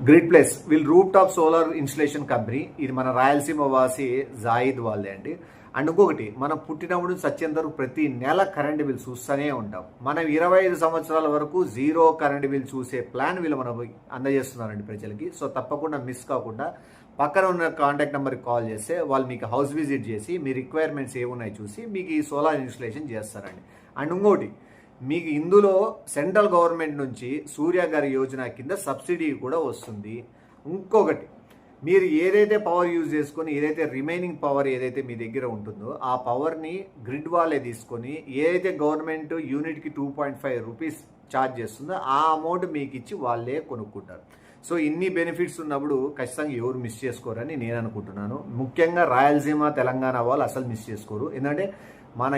Grid plus వీళ్ళు roof top solar installation company. ఇది మన రాయలసీమ వాసి జాయిద్ వాళ్ళే అండి. అండ్ ఇంకొకటి, మనం పుట్టినప్పుడు సత్యంత వరకు ప్రతి నెల కరెంట్ బిల్ చూస్తూనే ఉంటాం. మనం 25 సంవత్సరాల వరకు జీరో కరెంట్ బిల్ చూసే ప్లాన్ వీళ్ళు మనకు అందజేస్తున్నారండి ప్రజలకి. సో తప్పకుండా మిస్ కాకుండా పక్కన ఉన్న కాంటాక్ట్ నెంబర్కి కాల్ చేస్తే వాళ్ళు మీకు హౌస్ విజిట్ చేసి మీ రిక్వైర్మెంట్స్ ఏమున్నాయి చూసి మీకు ఈ సోలార్ ఇన్స్టలేషన్ చేస్తారండి. అండ్ ఇంకోటి, మీకు ఇందులో సెంట్రల్ గవర్నమెంట్ నుంచి సూర్య గారి యోజన కింద సబ్సిడీ కూడా వస్తుంది. ఇంకొకటి, మీరు ఏదైతే పవర్ యూజ్ చేసుకొని ఏదైతే రిమైనింగ్ పవర్ ఏదైతే మీ దగ్గర ఉంటుందో ఆ పవర్ని గ్రిడ్ వాళ్ళే తీసుకొని ఏదైతే గవర్నమెంట్ యూనిట్కి 2.5 రూపీస్ ఛార్జ్ చేస్తుందో ఆ అమౌంట్ మీకు ఇచ్చి వాళ్ళే కొనుక్కుంటారు. సో ఇన్ని బెనిఫిట్స్ ఉన్నప్పుడు ఖచ్చితంగా ఎవరు మిస్ చేసుకోరని నేను అనుకుంటున్నాను. ముఖ్యంగా రాయలసీమ తెలంగాణ వాళ్ళు అసలు మిస్ చేసుకోరు. ఎందుకంటే మన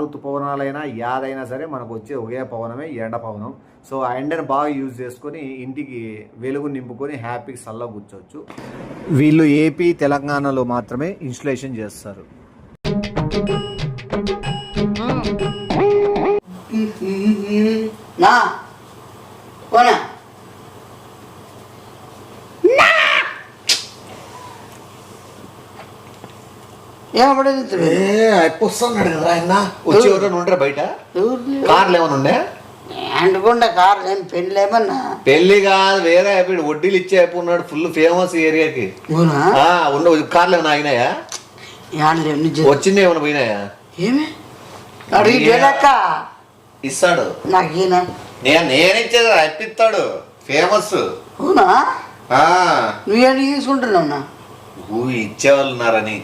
ఋతుపవనాలైనా యాదైనా సరే మనకు వచ్చే ఒకే పవనమే ఎండ పవనం. సో ఆ ఎండను బాగా యూజ్ చేసుకొని ఇంటికి వెలుగు నింపుకొని హ్యాపీగా చల్లగా కూర్చోవచ్చు. వీళ్ళు ఏపీ తెలంగాణలో మాత్రమే ఇన్స్టలేషన్ చేస్తారు. వస్తున్నాడు కదా ఆయన వచ్చి ఎవరైనా ఉండరా బయట? కార్లు ఏమైనా ఉండే? అనుకుండా కార్లు ఏం పెళ్ళి ఏమన్నా? పెళ్లి కాదు, వేరే వడ్డీలు ఇచ్చే ఉన్నాడు ఫుల్ ఫేమస్ ఏరియాకి. ఉన్న కార్లు ఏమైనా ఆగినాయా? వచ్చింది ఏమైనా పోయినాయా? ఏమి అడిగి ఇస్తాడు నాకేనా? నేను ఇచ్చేది అప్పిస్తాడు, ఫేమస్. అవునా? నువ్వేం తీసుకుంటున్నావునా? ఇచ్చేవాళ్ళు ఉన్నారని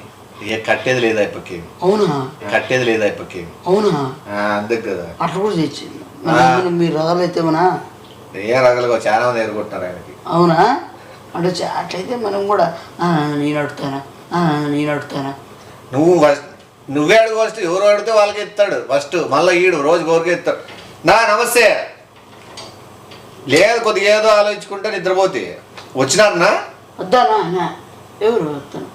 ఇక కట్టేది లేదా ఇప్పటికి. అవునా? కట్టేది లేదా ఇప్పటికి. అవునా? అందుకు కదా అట్లా కూడా తెచ్చింది. మీరు రగలైతేమనా? ఏ రగలుగా చాలా మంది ఎరుగుంటున్నారు ఆయనకి. అవునా? అంటే అట్లయితే మనం కూడా నేను అడుగుతానా నువ్వే అడుగు ఫస్ట్. ఎవరు అడిగితే వాళ్ళకి ఇస్తాడు ఫస్ట్, మళ్ళీ ఈడు రోజు ఎవరికి ఇస్తాడు. నమస్తే లేదు, కొద్దిగా ఏదో ఆలోచించుకుంటే నిద్రపోతే వచ్చినారనా? వద్దానా? ఎవరు వస్తాను?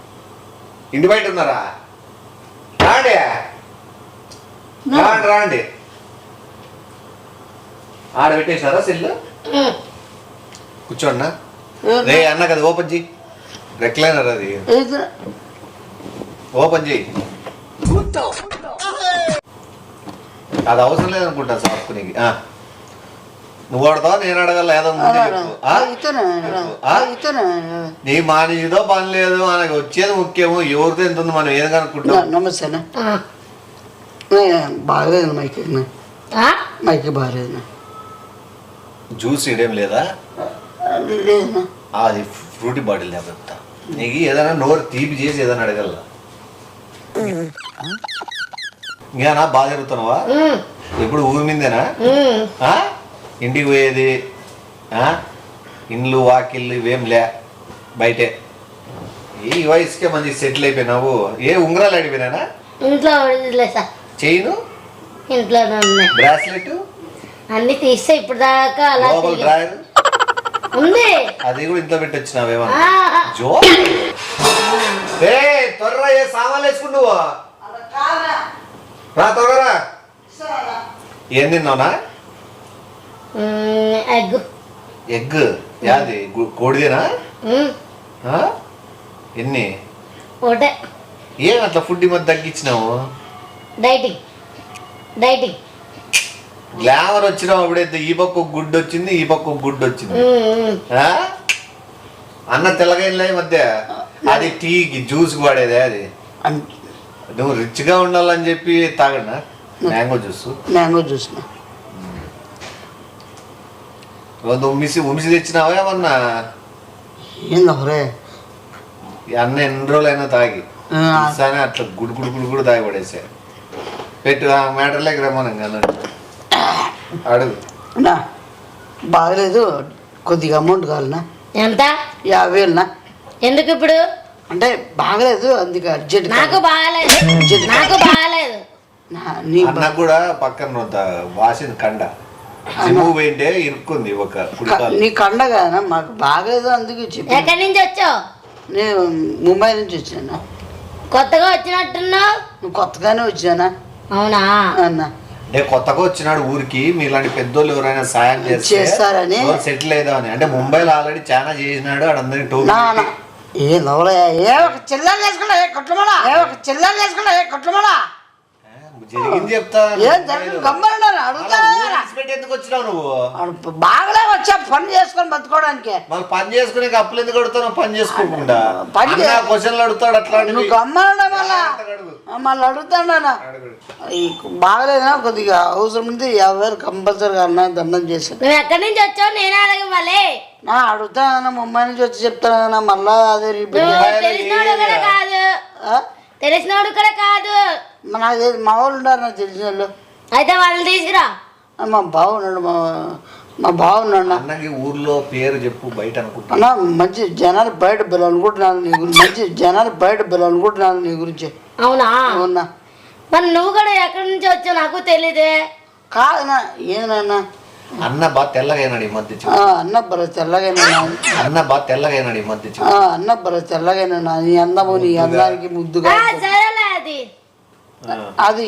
ఇంటి బయట ఉన్నారా? రాండి రాండి రాండి. ఆడ పెట్టేశారా సెల్లు? కూర్చోండి రే అన్న కదా, ఓపెన్ చెయ్యి. రెక్లైనర్ అది ఓపెన్ చెయ్యి. అది అవసరం లేదనుకుంటా సార్ నీకు. నువ్వు అడతావా నేను అడగల? ఏదో నీ మానేదో పని లేదు, మనకి వచ్చేది ముఖ్యము. ఎవరితో ఎంత ఉంది మనం ఏది కనుక్కుంటాం. నమస్తేనా? బాగలేదు మైకి, మైకి బాగలేదు. జ్యూస్ ఇదేం లేదా? లేదన్నా. అది ఫ్రూటీ బాటిల్ లేకపోతే నీకు ఏదైనా నోరు తీపి చేసి ఏదైనా అడగల. ఇంకేనా బాగా జరుగుతున్నావా? ఎప్పుడు ఊరి మీదేనా? ఇంటికి పోయేది ఇండ్లు వాకిళ్ళు ఇవేం లే, బయటే. ఈ వయసుకే మంచి సెటిల్ అయిపోయినావు. ఏ ఉంగరాలు అడిపోయినా? ఇంట్లో చైను, ఇంట్లో బ్రాస్లెట్ అన్ని తీస్తే ఇప్పుడు దాకా లోపల డ్రాయర్ ఉంది, అది కూడా ఇంట్లో పెట్టి వచ్చినావేమన్నా? జో త్వరగా ఏ సామాన్లు వేసుకుంటావు రా, త్వరగా. ఏం తిన్నావునా? ఎగ్. ఎగ్ యాది? కోడిదేనా? ఎన్ని? ఒకటే. ఏం అట్లా ఫుడ్ ఈ మధ్య తగ్గించినావు? Dieting dieting. గ్లామర్ వచ్చినావు అప్పుడైతే. ఈ పక్క ఒక గుడ్డు వచ్చింది, ఈ పక్క ఒక గుడ్డు వచ్చింది. అన్న తెల్లగైన మధ్య అది టీకి జ్యూస్ వాడేదే. అది నువ్వు రిచ్గా ఉండాలని చెప్పి తాగడా మ్యాంగో జ్యూస్? మ్యాంగో జ్యూస్ ఉమిసి తెచ్చినావా ఏమన్నా? ఏందరే అన్న ఎన్ని రోజులైనా తాగి అట్లా గుడి గుడి గుడి కూడా తాగి పడేసా. పెట్టు ఆ మ్యాటర్లోకి రమ్మనంగా అడుగు. బాగలేదు, కొద్దిగా అమౌంట్ కావాలనా? ఎంత? 50,000నా? ఎందుకు ఇప్పుడు? అంటే బాగలేదు అందుకే అర్జెంట్. నాకు బాగలేదు, నాకు బాగలేదు. నాకు కూడా పక్కన వాసింది కండ పోయింటే ఇరుక్కుంది ఒక. నీ కండ కదా, మాకు బాగలేదు అందుకే చెప్పి. ఎక్కడి నుంచి వచ్చావు? నేను ముంబై నుంచి వచ్చాను. కొత్తగా వచ్చినట్టున్నావు? నువ్వు కొత్తగానే వచ్చానా? అవునా? అన్న అంటే కొత్తగా వచ్చినాడు ఊరికి, మీలాంటి పెద్దోళ్ళు ఎవరైనా సాయం చేస్తారని. సెటిల్ అయిదామని. అంటే ముంబైలో ఆల్రెడీ చాలా చేసినాడు, ఆడందరికి టోపీ నాన్న ఏ నవలే ఏ ఒక చిల్లర వేసుకున్నా ఏ కొట్లమడా ఏ ఒక చిల్లర వేసుకున్నా ఏ కొట్లమడా జరిగింది చెప్తా. ఏం జరిగింది గమ్మన్నా అడుగుతారా ఎందుకు వచ్చినావు నువ్వు? బాగాలే వచ్చా పని చేసుకొని బతుకోవడానికి. మరి పని చేసుకునే అప్పులు ఎందుకు అడుగుతావు? పని చేసుకోకుండా పని క్వశ్చన్లు అడుగుతాడు అట్లా. నువ్వు గమ్మన్నా మళ్ళీ అడుగుతాడా బాగలేదా కొద్దిగా అవసరం ఉంది 50,000 కంపల్సరీగా అన్న దండం చేశాను. నువ్వు ఎక్కడి నుంచి వచ్చావు నేను అడగవాలి. నా అడుగుతానన్నా ముంబై నుంచి వచ్చి చెప్తానన్నా మళ్ళా అదే తెలిసినోడు కూడా కాదు, తెలిసినోడు కూడా కాదు. నాకు మా వాళ్ళు ఉన్నారు నాకు తెలిసిన వాళ్ళు. అయితే వాళ్ళని తీసుకురా. మా బావున్నాడు మా బావున్నాడు అన్నకి ఊర్లో పేరు చెప్పు బయట అనుకుంటా. అన్న మంచి జనాలు బయట పిల్లనుకుంటున్నాను నీ గురించి, మంచి జనాలు బయట పిల్లనుకుంటున్నాను నీ గురించి. అవునా? అవునా. మరి నువ్వు కూడా ఎక్కడి నుంచి వచ్చావు నాకు తెలీదే. కాదన్నా ఏదన్నా అన్న బాగా తెల్లగైనాడు ఈ మధ్య. అన్న బర తెల్లగైనా అన్న బాగా తెల్లగైనాడు ఈ మధ్య. అన్న బర తెల్లగైనా నీ అందము నీ అందానికి ముద్దుగా సరేలే అది అది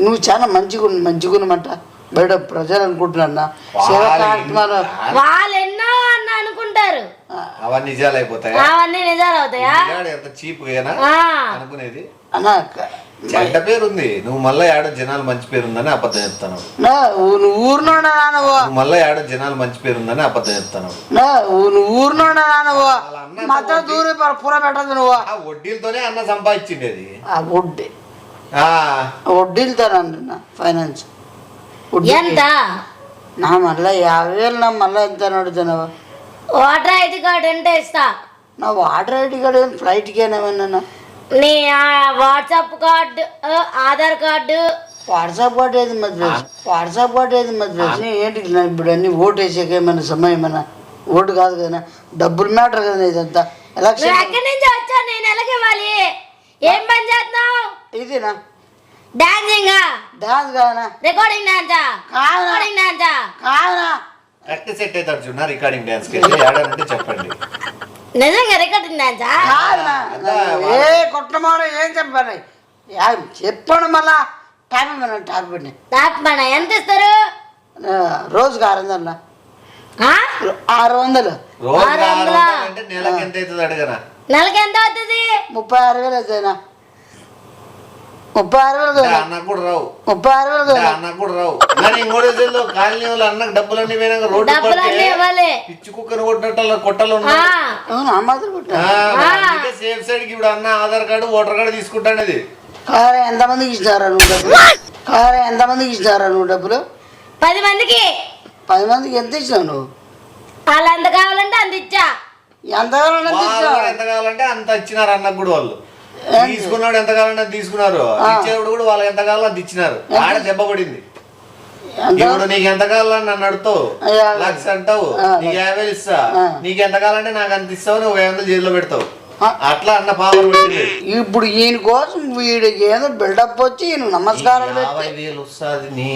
నువ్వు చాలా మంచిగున్నమాట బయట ప్రజలు అనుకుంటున్నా. వాళ్ళు ఎన్నో అన్న అనుకుంటారు, అవన్నీ నిజాలు అయిపోతాయి. అవన్నీ నిజాలు అవుతాయా? ఎంత చీప్ అనుకునేది. అన్న చెడ్డ పేరు ఉంది, నువ్వు మళ్ళీ ఏడో జనాలు మంచి పేరు ఉందని అబద్ధం చెప్తాను. నువ్వు ఊరినోడా నువ్వు మళ్ళీ ఏడో జనాలు మంచి పేరు ఉందని అబద్ధం చెప్తాను. నువ్వు ఊరినోడా నువ్వు మాత్రం దూరం పుర పెట్టదు నువ్వు. ఆ వడ్డీలతోనే అన్న సంపాదించిండేది. ఆ వడ్డీలతోనంటున్నా ఫైనాన్స్ ఎంత? నా మళ్ళీ 50,000 నా మళ్ళీ ఎంత అడుగుతున్నావు? ఓటర్ ఐడి కార్డు అంటే ఇస్తా. నా వాటర్ ఐడి కార్డు ఫ్లైట్కి ఏమన్నా నీ WhatsApp card, Aadhaar card. WhatsApp card ఏది మద్రాసు ఏంటి ఇప్పుడు అన్ని ఓటు వేసాక ఏమైనా సమయం ఏమైనా ఓటు కాదు కదా, డబ్బులు మ్యాటర్ కదా ఇదంతా. ఎలక్షన్ ఎక్కడి నుంచి వచ్చావు? నేను ఎలాగ ఇవ్వాలి? ఏం పని చేస్తున్నావు? ఇదేనా డాన్సింగ్? డాన్స్ కాదనా రికార్డింగ్ డాన్సా? రికార్డింగ్ డాన్సా? కాదనా కరెక్ట్ సెట్ అవుతాడు చూడ రికార్డింగ్ డాన్స్ కి ఏడానంటే చెప్పండి. నిజంగా రికార్డింగ్ డాన్సా? కాదనా ఏ కొట్టమాడ ఏం చెప్పాలి చెప్పండి మళ్ళా టాప్ మన ఎంత ఇస్తారు? రోజుకి 600 ఆ? 600 రోజు 600 అంటే నెలకి ఎంత అవుతుంది అడగరా? నెలకి ఎంత అవుతుంది? 36,000 అవుతాయినా 36,000 అన్నకు కూడా రావు. 36,000 అన్నకు కూడా రావు. కానీ ఇంకోటి కాలనీ వాళ్ళు అన్నకు డబ్బులన్నీ పోయినాక రోడ్డు డబ్బులన్నీ ఇవ్వాలి. పిచ్చి కుక్కను కొట్టినట్టు కొట్టాలి. అవును ఆ మాత్రం కొట్టా సేఫ్ సైడ్ కి ఇప్పుడు అన్న ఆధార్ కార్డు ఓటర్ కార్డు తీసుకుంటాను. అది ఎంతమందికి ఇచ్చినారా నువ్వు డబ్బులు? 10 మందికి. 10 మందికి ఎంత ఇచ్చినావు నువ్వు? వాళ్ళు ఎంత కావాలంటే అంత ఇచ్చా. ఎంత కావాలంటే ఎంత కావాలంటే అంత ఇచ్చినారు అన్నకు కూడా. వాళ్ళు తీసుకున్నాడు ఎంత కావాలంటే అంత తీసుకున్నారు. ఇచ్చేవాడు కూడా వాళ్ళకి ఎంత కావాలో అంత ఇచ్చినారు. ఆడ దెబ్బ పడింది. ఇప్పుడు నీకు ఎంత కావాలని నన్ను అడుగుతావు, 1,00,000 అంటావు, నీకు 50,000 ఇస్తా. నీకు ఎంత కావాలంటే నాకు అంత ఇస్తావు, నువ్వు 500 జైల్లో పెడతావు. అట్లా అన్న పవర్ పెట్టింది. ఇప్పుడు ఈయన కోసం వీడికి ఏదో బిల్డప్ వచ్చి ఈయన నమస్కారం 50,000 వస్తుంది. నీ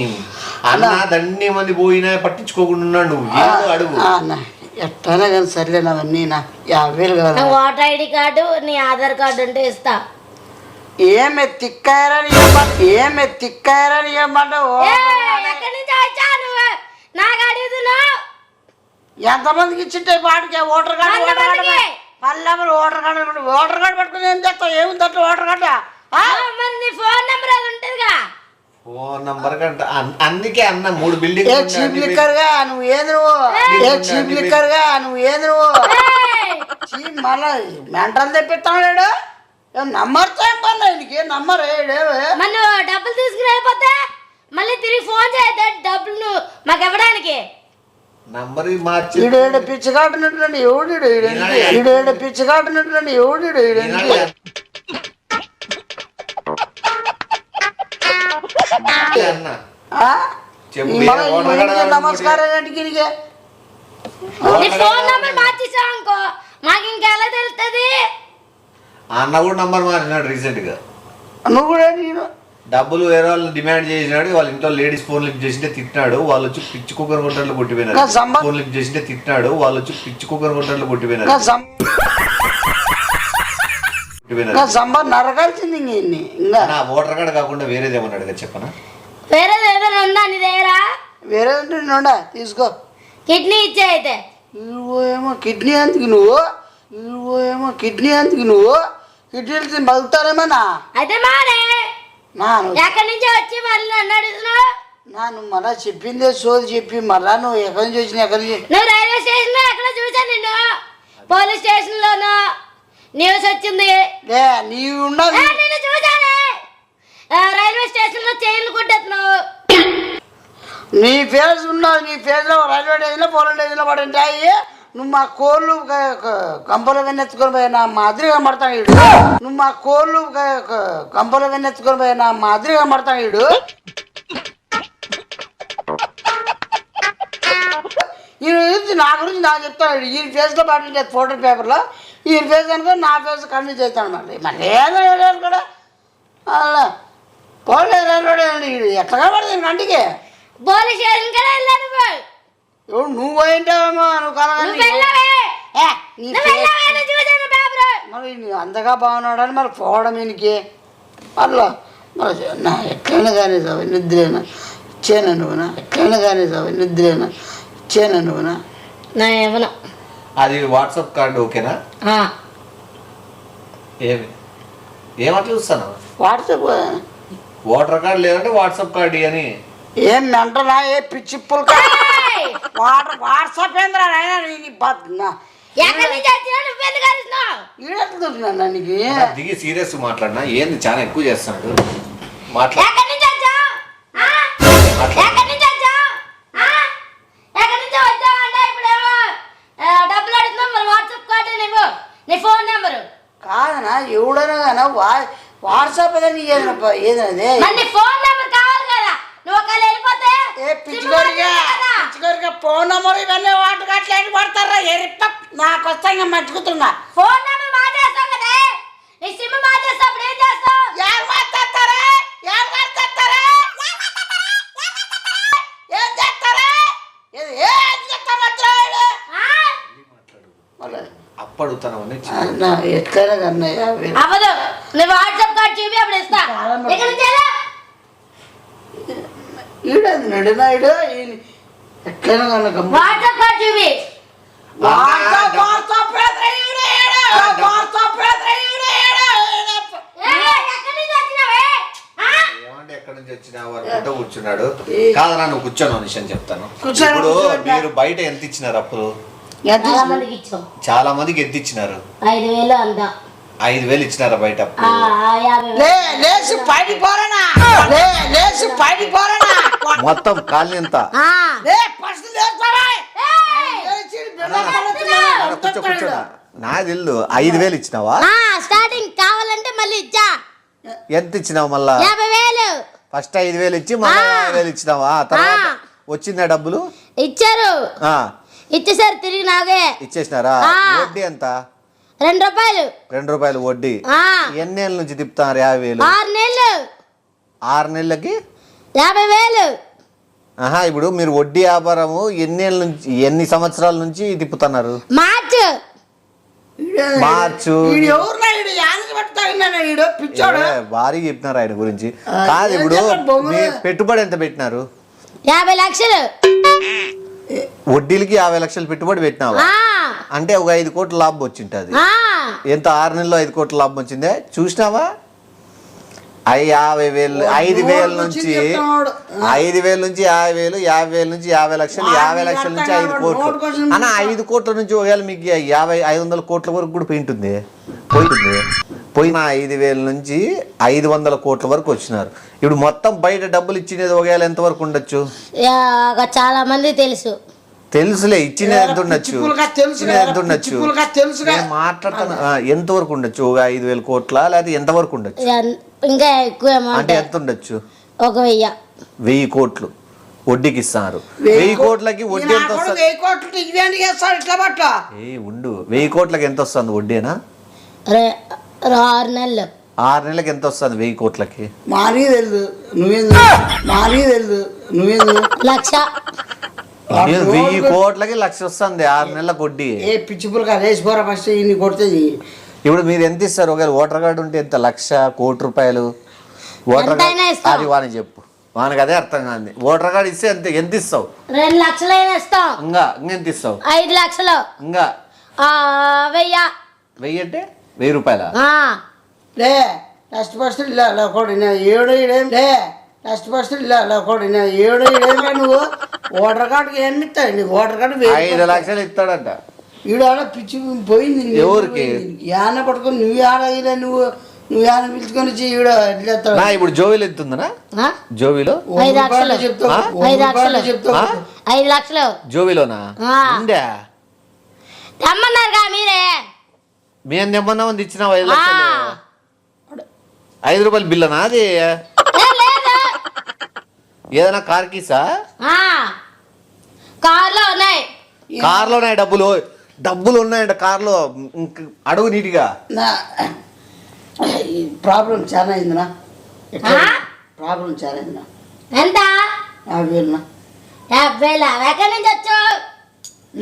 అన్న దండి మంది పోయినా పట్టించుకోకుండా ఉన్నాడు. నువ్వు ఏదో అడుగు ఎట్టైనా కానీ సర్లేను అవన్నీ 50,000 కాదు. ఓటర్ ఐడి కార్డు నీ ఆధార్ కార్డు ఉంటే ఇస్తా. ఏమి తిక్కారని ఇవ్వమంటావు? ఎంతమందికి ఇచ్చింటే వాడికి ఓటర్ కార్డు పెట్టుకుని ఏం చేస్తావు? ఏముంది అట్లా ఓటర్ కార్డు? ఫోన్ నెంబర్ అది ఉంటుందిగా. ఫోన్ నంబర్ కంట అందుకే అన్న 3 బిల్డింగ్ చీప్ లిక్కర్గా నువ్వు ఏది చీప్ మళ్ళా మెంటల్ తెప్పిస్తాడు. నంబర్తో ఏం పని ఆయనకి? నంబర్ మనం డబ్బులు తీసుకుని వెళ్ళిపోతే మళ్ళీ తిరిగి ఫోన్ చేయద్దు డబ్బులు మాకు ఇవ్వడానికి. నంబర్ మార్చి ఈడేడు పిచ్చి కాటినటువంటి ఈడేడు పిచ్చి కాటినటువంటి నమస్కారం ఫోన్ నంబర్ మార్చేసావు అనుకో మాకు ఇంకెలా తెలుస్తుంది? అన్న కూడా నంబర్ మారినాడు రీసెంట్ గా. నువ్వు కూడా డబ్బులు వేరే వాళ్ళు డిమాండ్ చేసినాడు. వాళ్ళ ఇంట్లో లేడీస్ ఫోన్ లిఫ్ట్ చేసింటే తిట్టినాడు. వాళ్ళు వచ్చి పిచ్చి కుక్కర్ కొట్టట్లు కొట్టిపోయినారు. ఫోన్ లిఫ్ట్ చేసింటే తిట్టినాడు. వాళ్ళు వచ్చి పిచ్చి కుక్కర్ కొట్టట్లు కొట్టిపోయినారు. సంబర్ నరకాల్సింది ఇంకా నా ఓటర్ కార్డు కాకుండా వేరేది ఏమన్నా అడగ చెప్పనా? వేరేది ఏదైనా ఉందా నీ దగ్గర? వేరే ఉండా తీసుకో. కిడ్నీ ఇచ్చే అయితే. ఏమో కిడ్నీ ఎందుకు నువ్వు? కిడ్నీలు బతుకుతారేమన్నా? అయితే మానే నాను ఎక్కడి నుంచి వచ్చి మళ్ళీ నన్ను అడుగుతున్నావు? నువ్వు మళ్ళా చెప్పిందే సోది చెప్పి మళ్ళా నువ్వు ఎక్కడి నుంచి వచ్చినా ఎక్కడి నుంచి? నువ్వు రైల్వే స్టేషన్ లో ఎక్కడ చూసాను నిన్ను? పోలీస్ స్టేషన్ లోను న్యూస్ వచ్చింది. నీవు ఉన్నది నిన్ను చూసానే రైల్వే స్టేషన్ లో చైన్లు కొట్టేస్తున్నావు. నీ ఫేస్ ఉన్నది. నీ ఫేస్లో రైల్వే స్టేషన్లో పోలీస్ స్టేషన్లో పడి ఉంటాయి. నువ్వు మా కోళ్ళు కంపలో వెన్నెత్తుకొని పోయినా మాదిరి కనబడతాను వీడు. నువ్వు మా కోళ్ళు కంపలో వెన్నెత్తుకొని పోయినా మాదిరి కనబడతాను వీడు. ఈ గురించి నా గురించి నాకు చెప్తాను. ఈ ఫేస్లో పడి ఫోటో పేపర్లో ఈ ఫేస్ అనుకో నా ఫేస్ కన్విన్స్ చేస్తాను. మళ్ళీ ఏదో కూడా అలా పోలేదు రైల్వే ఎట్లా కనబడుతుంది కంటికి? పోలీస్ స్టేషన్ కూడా వెళ్ళాను. ఎవడు నువ్వు పోయింటావేమో నువ్వు మరి అంతగా బాగున్నాడని మరి పోవడం ఈయనకి అట్లా మరి నా ఎట్లయినా కానీ సార్ నిద్రేనా ఇచ్చేనా నువ్వునా? ఎట్లయినా కానీ సార్ నిద్రేనా ఇచ్చేనా నువ్వునా? నా ఏమన్నా అది వాట్సాప్ కార్డు ఓకేనా? ఏమట్లా చూస్తాను? వాట్సాప్ ఓటర్ కార్డు లేదంటే వాట్సాప్ కార్డు అని ఏం మెంటనా? ఏ పిచ్చి పుల్క వాట్సాప్ ఏంద్రా నాయన? ఎక్కడి నుంచి వచ్చినా నువ్వెందుకు అరుస్తున్నావు? ఈడెత్తుకుంటున్నా నీకు దిగి సీరియస్ మాట్లాడినా ఏంది చాలా ఎక్కువ చేస్తున్నాడు ఎక్కడి నుంచి వచ్చావు? ఎక్కడి నుంచి వచ్చావు? ఎక్కడి నుంచి వచ్చావు అంటే ఇప్పుడేమో డబ్బులు అడుగుతున్నావు. మరి వాట్సాప్ కార్డు నీవు నీ ఫోన్ నెంబరు కాదనా? ఎవడైనా కానీ వాట్సాప్ ఏదైనా ఏదైనా నీ ఫోన్ నెంబర్ కావాలి కదా. నువ్వు ఒకవేళ వెళ్ళిపోతే పిచ్చికోరిగా ఫోన్ నెంబర్ ఇవన్నీ వాటికి అట్లా పడతారా? ఎరిప నాకు వస్తా ఇంకా మర్చిపోతున్నా. ఫోన్ నెంబర్ మార్చేస్తావు కదా. నీ సిమ్ మార్చేస్తావు ఏం చేస్తావు? ఎవరు మాట్లాడతారా? ఏం చేస్తారా? అప్పడుతానని ఎట్లయినా కన్నయ్య అవ్వదు. నువ్వు వాట్సాప్ కార్డు చూపి అప్పుడు ఇస్తా. ఇక్కడ నుంచి ఈడది నడినాయుడు ఎట్లయినా కన్నా వాట్సాప్ కార్డు చూపి. ఎక్కడి నుంచి వచ్చిన వారు కూర్చున్నాడు కాదన్నా నువ్వు కూర్చోను నిషం చెప్తాను. ఇప్పుడు మీరు బయట ఎంత ఇచ్చినారు అప్పుడు? చాలా మందికి ఎంత ఇచ్చినారు? 5,000 అంతా. 5,000 ఇచ్చినారా బయట? మొత్తం కాలనీ ఎంత? కూర్చోడా నాది ఇల్లు 5,000 ఇచ్చినావా? స్టార్టింగ్ కావాలంటే మళ్ళీ ఇచ్చా. ఎంత ఇచ్చినావు మళ్ళా? 50,000. ఫస్ట్ 5,000 ఇచ్చి మళ్ళీ 50,000 ఇచ్చినావా? తర్వాత వచ్చిందా డబ్బులు? ఇచ్చారు. ఇచ్చేసారు తిరిగి నాగే ఇచ్చేసినారా? వడ్డీ ఎంత? 2 రూపాయలు. 2 రూపాయలు వడ్డీ. ఎన్ని నెలల నుంచి తిప్పుతున్నారు? 50,000. 6 నెలలు. 6 నెలలకి 50,000. ఇప్పుడు మీరు వడ్డీ వ్యాపారము ఎన్ని సంవత్సరాల నుంచి తిప్పుతున్నారు? మార్చు భారీ చెప్తున్నారు ఆయన గురించి. కాదు ఇప్పుడు పెట్టుబడి ఎంత పెట్టినారు? 50 లక్షలు. వడ్డీలకి 50 లక్షలు పెట్టుబడి పెట్టినావా? అంటే ఒక 5 కోట్ల లాభం వచ్చింటది. ఎంత 6 నెలల్లో 5 కోట్ల లాభం వచ్చిందే చూసినావా? 50,000 5,000 నుంచి 5,000 నుంచి 50,000 50,000 నుంచి 50 లక్షలు 50 లక్షల నుంచి 5 కోట్లు అన్న 5 కోట్ల నుంచి ఒకవేళ మీకు 500 కోట్ల వరకు కూడా పోయింటుంది. పోయిన 5,000 నుంచి 500 కోట్ల వరకు వచ్చినారు. ఇప్పుడు మొత్తం బయట డబ్బులు ఇచ్చినది ఒకవేళ ఎంత వరకు ఉండొచ్చు? చాలా మంది తెలుసులే ఇచ్చినది ఎంత ఉండొచ్చు? ఎంత ఉండొచ్చు మాట్లాడతాను. ఎంత వరకు ఉండొచ్చు? ఒక 5,000 కోట్ల లేకపోతే ఎంత వరకు ఉండొచ్చు? ఇంకా ఎక్కువ అంటే ఎంత ఉండొచ్చు? 1,000 కోట్లు వడ్డీకి ఇస్తున్నారు. 1000 కోట్లకి వడ్డీ ఎంత వస్తుంది? 1000 కోట్లకి ఎంత వస్తుంది వడ్డీనా? 6 నెలలు. 6 నెలలకి ఎంత వస్తుంది 1000 కోట్లకి? లక్ష. 1000 కోట్లకి 1,00,000 వస్తుంది 6 నెలల వడ్డీ. ఇప్పుడు మీరు ఎంత ఇస్తారు? ఒకవేళ ఓటర్ కార్డు ఉంటే ఎంత? 1,00,000 కోటి రూపాయలు ఓటర్ కార్డు అది వాని చెప్పు. వానికి అదే అర్థం కాదు. ఓటర్ కార్డు ఇస్తే ఎంత ఇస్తావు? 2 లక్షలు ఇస్తాం. ఇంకెంత ఇస్తావు? 5 లక్షలు. ఇంకా 1000. 1000 అంటే 1000 రూపాయల? లే నెక్స్ట్ ఫస్ట్ ఇలా కొడినా 7 ఇడేం లే నెక్స్ట్ ఫస్ట్ ఇలా కొడినా 7 ఇడేంగా నువ్వు ఓటర్ కార్డుకి ఏమి ఇస్తావు? నీకు ఓటర్ కార్డు 5 లక్షలు ఇస్తాడంట. ఈడాడ పిచ్చి పోయింది. ఎవరికి? యాన పట్టుకొని నువ్వు ఆడగిలే నువ్వు యాన పిలుచుకొని వచ్చి ఈడ ఎట్లా ఇప్పుడు జోవిలో ఎంత ఉందనా? జోవిలో 5 లక్షలు చెప్తావు. 5 లక్షలు చెప్తావు. 5 లక్షలు జోవిలోనా ఉందా? తెమ్మన్నారుగా మీరే. మేము తెమ్మన్నా ఉంది ఇచ్చిన 5 లక్షలు. 5 రూపాయలు బిల్లనా అది? లేదు. ఏదైనా కార్ కీసా? కార్లో ఉన్నాయి. కార్లో ఉన్నాయి డబ్బులు ఉన్నాయంట కార్లో. అడుగు నీటిగా. నా ప్రాబ్లం చాలా అయిందినా. ప్రాబ్లం చాలా అయిందినా. ఎంత? 50,000. 50,000. ఎక్కడి నుంచి వచ్చావు?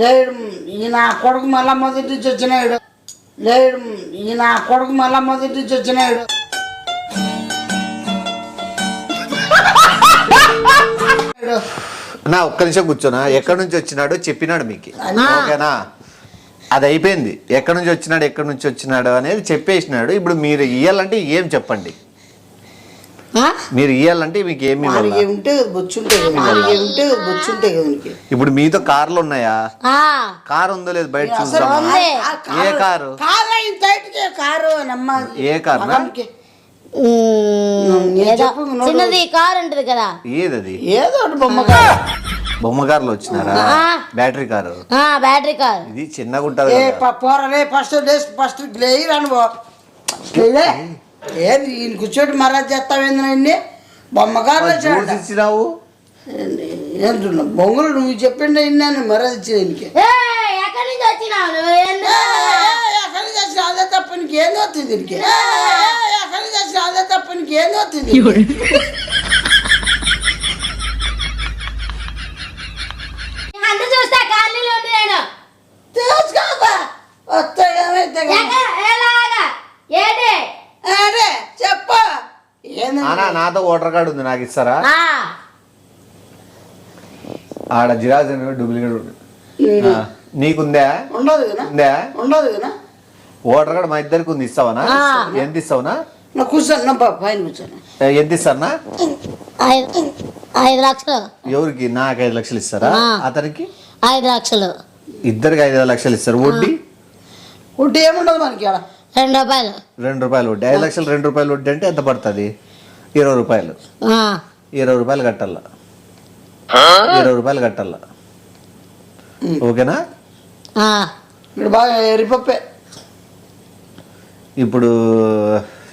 లేడు ఈ నా కొడుకు మళ్ళా మొదటి నుంచి వచ్చినాడు. లేడు ఈ నా కొడుకు మళ్ళా మొదటి నుంచి వచ్చినాడు. నా ఒక్క నిమిషం కూర్చోనా. ఎక్కడి నుంచి వచ్చినాడో చెప్పినాడు మీకు, ఓకేనా? అది అయిపోయింది. ఎక్కడి నుంచి వచ్చినాడు అనేది చెప్పేసినాడు. ఇప్పుడు మీరు ఇయ్యాలంటే ఏం చెప్పండి? మీరు ఇయ్యాలంటే మీకు ఏమి ఉంటే బొచ్చుంటాయి కదా. ఇప్పుడు మీతో కార్లు ఉన్నాయా? కారు ఉందో లేదు బయట చూసామా? ఏ కారు? కారు ఏ కారు? చిన్నది కారు ఉంటుంది కదా. ఏదది? ఏదో బొమ్మ కార్లు వచ్చినారా? Battery car? Battery car. ఇది చిన్నగా ఉంటది. పోరలే ఫస్ట్ గ్లేయర్ అనుభవ ఏది ఈయన కూర్చోటి మరాజ్ చేస్తావేంది? బొమ్మగారు ఇచ్చినావు ఏంటున్నా బొంగులు నువ్వు చెప్పిండే విన్నాను మరాజ్ ఇచ్చేదానికి. ఎక్కడి నుంచి వచ్చినావు? ఎక్కడి నుంచి వచ్చిన అదే తప్ప నీకు ఏం వస్తుంది దీనికి? ఎక్కడి నుంచి వచ్చిన అదే తప్ప నీకు ఏం వస్తుంది? అంత చూస్తా ఖాళీలో ఉంది నేను. తెలుసుకోబా వస్తా ఏమైతే ఏంటి అదే చెప్పు. నాతో ఓటర్ కార్డు ఉంది, నాకు ఇస్తారా? ఆడ జిరాజ్ డూప్లికేట్ ఉంది. నీకుందా? ఉండదు కదా. ఉందా? ఉండదు కదా. ఓటర్ కార్డు మా ఇద్దరికి ఉంది, ఇస్తావనా? ఎంత ఇస్తావునా? నా కూర్చోను పైన కూర్చోను. ఎంత ఇస్తానా? 5 లక్షలు. ఎవరికి? నాకు 5 లక్షలు ఇస్తారా? అతనికి 5 లక్షలు. ఇద్దరికి 5 లక్షలు ఇస్తారు. వడ్డీ ఏముండదు మనకి. 2 రూపాయలు. 2 రూపాయలు వడ్డీ. 5 లక్షలు 2 రూపాయలు వడ్డీ అంటే ఎంత పడుతుంది? 20 రూపాయలు. 20 రూపాయలు కట్టాల. 20 రూపాయలు కట్టాల. ఓకేనా? ఇప్పుడు బాగా ఎరిపప్పే. ఇప్పుడు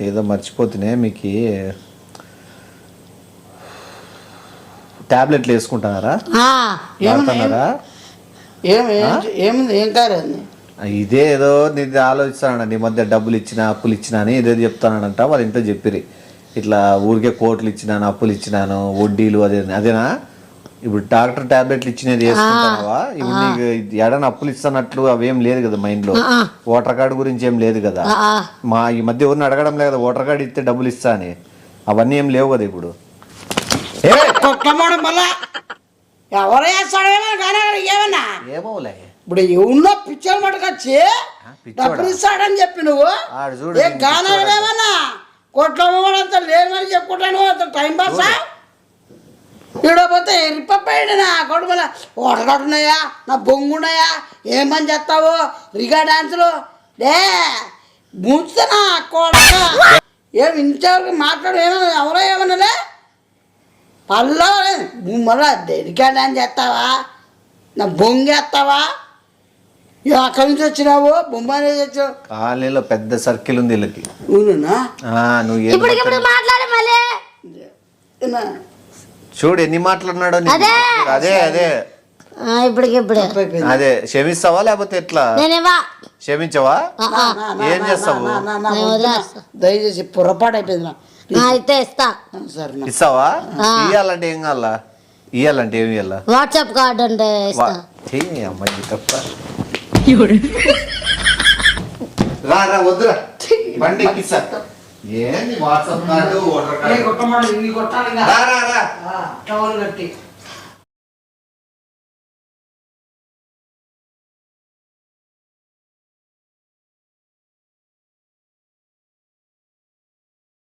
ఏదో మర్చిపోతున్నాయి మీకు. టాబ్లెట్లు వేసుకుంటున్నారా? వాడుతున్నారా? ఏముంది ఏం కారు అండి? ఇదే ఏదో నేను ఆలోచిస్తానండి. ఈ మధ్య డబ్బులు ఇచ్చినా అప్పులు ఇచ్చినా అని ఏదేదో చెప్తానంట. వాళ్ళ ఇంట్లో చెప్పిరి ఇట్లా ఊరికే కోట్లు ఇచ్చినాను, అప్పులు ఇచ్చినాను, వడ్డీలు అదేనా? ఇప్పుడు డాక్టర్ టాబ్లెట్లు ఇచ్చినది వేసుకుంటావా? ఇప్పుడు నీకు ఎడన అప్పులు ఇస్తున్నట్లు అవేం లేదు కదా మైండ్ లో. ఓటర్ కార్డు గురించి ఏం లేదు కదా. మా ఈ మధ్య ఎవరిని అడగడం లేదు కదా ఓటర్ కార్డు ఇస్తే డబ్బులు ఇస్తా అని. అవన్నీ ఏం లేవు కదా ఇప్పుడు. ఎవరు వేస్తాడేమో కానీ ఏమన్నా ఏమోలే. ఇప్పుడు ఉన్న పిక్చర్ మటుకొచ్చి డబ్బులు ఇస్తాడని చెప్పి నువ్వు ఏ గానేమన్నా కోట్ల అమ్మడంతా లేదని చెప్పుకుంటాను. అంత టైం పాసా? ఈడపోతే ఎరిపప్పాడు నా కొడుకుల ఓటగడున్నాయా, నా బొంగున్నాయా, ఏమని చేస్తావు? రిగా డాన్సులు లే ముంచుతున్నా కొడక. ఏం ఇంతవరకు మాట్లాడు ఏమన్నా ఎవరో ఏమన్నాలే పల్లో మళ్ళా రిగా డాన్స్ చేస్తావా, నా బొంగేస్తావా? అక్కడి నుంచి వచ్చినావు బొమ్మాయి వచ్చావు. కాలనీలో పెద్ద సర్కిల్ ఉంది వీళ్ళకి. చూడు ఎన్ని మాట్లాడినాడో. అదే అదే అదే క్షమిస్తావా లేకపోతే ఎట్లా? క్షమించవా? ఏం చేస్తావు? దయచేసి పొరపాటు అయిపోయింది. ఇస్తావా? ఇయ్యాలంటే ఏం కావాలా? ఇయ్యాలంటే ఏమి ఇయ్యాలా? వాట్సాప్ కార్డు అంటే అమ్మాయి తప్ప రా వద్దురా బండి ఎక్కిస్తా. ఏంది వాట్సాప్ కార్డు ఓటర్ కార్డు? కట్టి